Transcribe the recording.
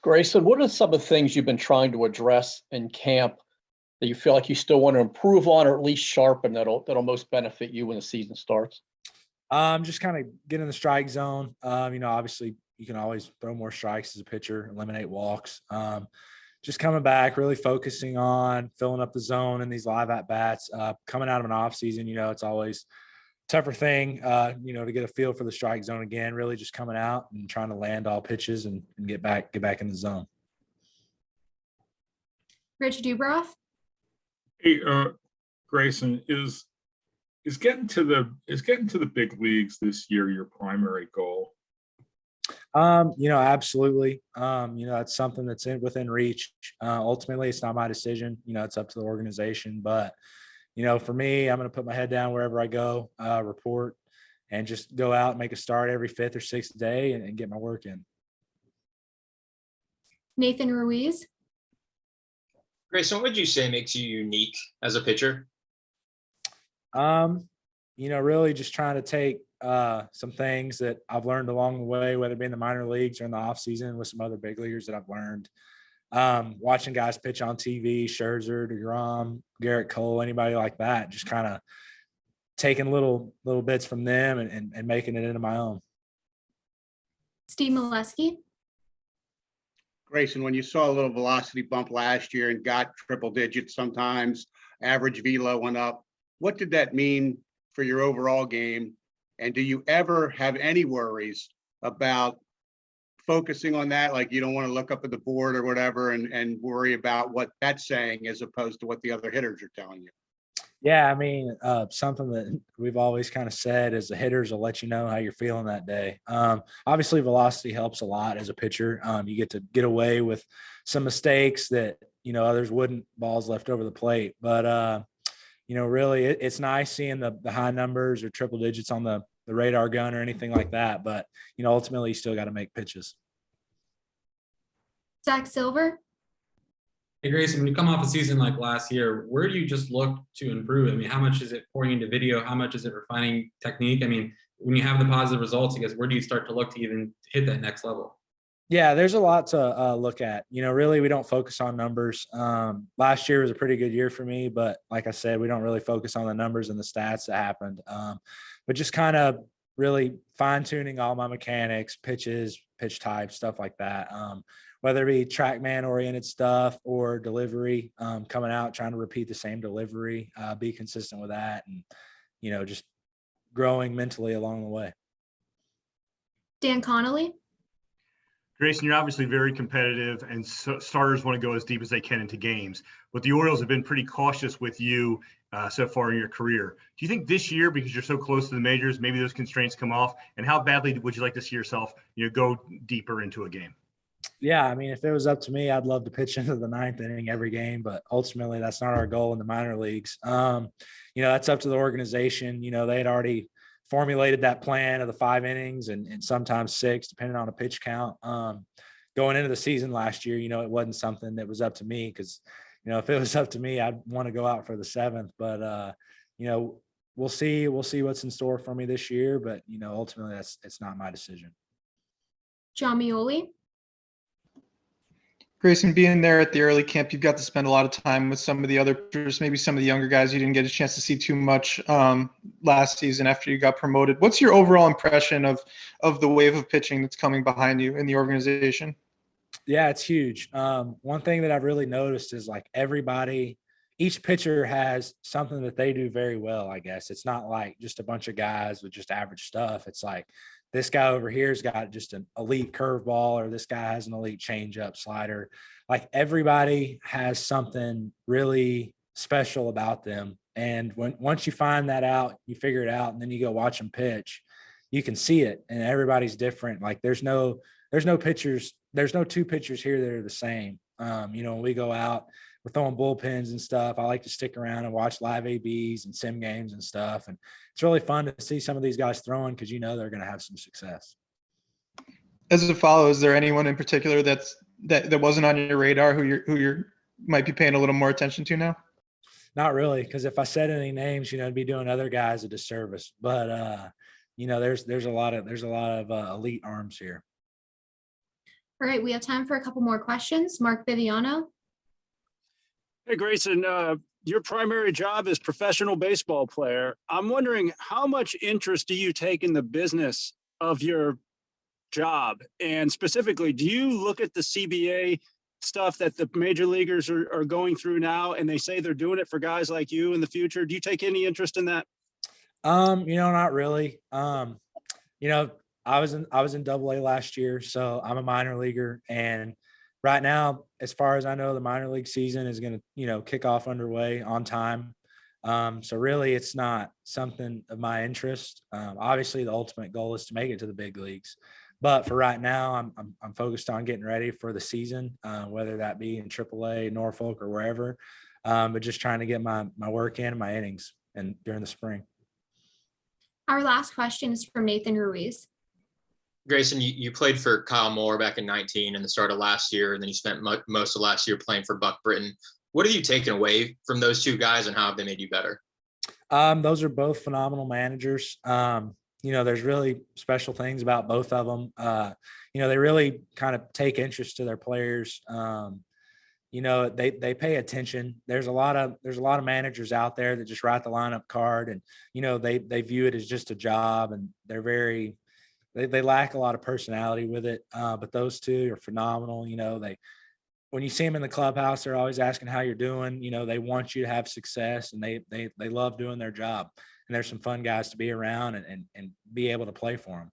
Grayson, what are some of the things you've been trying to address in camp that you feel like you still want to improve on or at least sharpen that'll most benefit you when the season starts? Just kind of get in the strike zone. Obviously you can always throw more strikes as a pitcher, eliminate walks. Just coming back, really focusing on filling up the zone in these live at bats. Coming out of an off season, it's always tougher thing, to get a feel for the strike zone again. Really just coming out and trying to land all pitches and get back in the zone. Rich Dubroff. Hey, Grayson, is getting to the big leagues this year your primary goal? Absolutely. It's something that's within reach. Ultimately, it's not my decision. It's up to the organization. But, for me, I'm going to put my head down wherever I go, report, and just go out and make a start every fifth or sixth day and get my work in. Nathan Ruiz. Grayson, what would you say makes you unique as a pitcher? Really just trying to take some things that I've learned along the way, whether it be in the minor leagues or in the off season with some other big leaguers that I've learned. Watching guys pitch on TV, Scherzer, DeGrom, Garrett Cole, anybody like that, just kind of taking little bits from them and making it into my own. Steve Molesky. Grayson, when you saw a little velocity bump last year and got triple digits sometimes, average velo went up. What did that mean for your overall game? And do you ever have any worries about focusing on that? Like you don't want to look up at the board or whatever and worry about what that's saying as opposed to what the other hitters are telling you? Yeah, something that we've always kind of said is the hitters will let you know how you're feeling that day. Obviously, velocity helps a lot as a pitcher. You get to get away with some mistakes that, others wouldn't, balls left over the plate. But, really, it's nice seeing the high numbers or triple digits on the radar gun or anything like that. But, ultimately, you still got to make pitches. Zach Silver. Hey, Grayson, when you come off a season like last year, where do you just look to improve? How much is it pouring into video? How much is it refining technique? When you have the positive results, I guess, where do you start to look to even hit that next level? Yeah, there's a lot to look at. Really, we don't focus on numbers. Last year was a pretty good year for me, but like I said, we don't really focus on the numbers and the stats that happened. But just kind of really fine-tuning all my mechanics, pitches, pitch types, stuff like that. Whether it be TrackMan-oriented stuff or delivery, coming out, trying to repeat the same delivery, be consistent with that, and, just growing mentally along the way. Dan Connolly. Grayson, you're obviously very competitive, and starters want to go as deep as they can into games. But the Orioles have been pretty cautious with you so far in your career. Do you think this year, because you're so close to the majors, maybe those constraints come off? And how badly would you like to see yourself, go deeper into a game? Yeah, if it was up to me, I'd love to pitch into the ninth inning every game, but ultimately that's not our goal in the minor leagues. That's up to the organization. They had already formulated that plan of the 5 innings and sometimes 6, depending on a pitch count. Going into the season last year, it wasn't something that was up to me because, if it was up to me, I'd want to go out for the 7th. But, we'll see what's in store for me this year. But, ultimately it's not my decision. John Mioli. Grayson, being there at the early camp, you've got to spend a lot of time with some of the other pitchers, maybe some of the younger guys you didn't get a chance to see too much last season after you got promoted. What's your overall impression of the wave of pitching that's coming behind you in the organization? Yeah, it's huge. One thing that I've really noticed is like each pitcher has something that they do very well, I guess. It's not like just a bunch of guys with just average stuff. It's like this guy over here's got just an elite curveball, or this guy has an elite changeup, slider. Like everybody has something really special about them. And once you find that out, you figure it out, and then you go watch them pitch, you can see it. And everybody's different. Like there's no pitchers. There's no 2 pitchers here that are the same. When we go out, we're throwing bullpens and stuff. I like to stick around and watch live ABs and sim games and stuff. And it's really fun to see some of these guys throwing because they're going to have some success. As a follow, is there anyone in particular that wasn't on your radar who you might be paying a little more attention to now? Not really, because if I said any names, it'd be doing other guys a disservice. But there's a lot of elite arms here. All right, we have time for a couple more questions. Mark Viviano. Hey, Grayson, your primary job is professional baseball player. I'm wondering, how much interest do you take in the business of your job? And specifically, do you look at the CBA stuff that the major leaguers are going through now, and they say they're doing it for guys like you in the future? Do you take any interest in that? Not really. I was in AA last year, so I'm a minor leaguer, and right now, as far as I know, the minor league season is going to, kick off underway on time. So really, it's not something of my interest. Obviously, the ultimate goal is to make it to the big leagues, but for right now, I'm focused on getting ready for the season, whether that be in AAA, Norfolk, or wherever. But just trying to get my work in, my innings, and during the spring. Our last question is from Nathan Ruiz. Grayson, you played for Kyle Moore back in 19 and the start of last year, and then you spent most of last year playing for Buck Britton. What have you taken away from those two guys, and how have they made you better? Those are both phenomenal managers. There's really special things about both of them. They really kind of take interest to their players. They pay attention. There's a lot of managers out there that just write the lineup card, and they view it as just a job, and they lack a lot of personality with it. But those two are phenomenal. When you see them in the clubhouse, they're always asking how you're doing. They want you to have success, and they love doing their job. And there's some fun guys to be around and be able to play for them.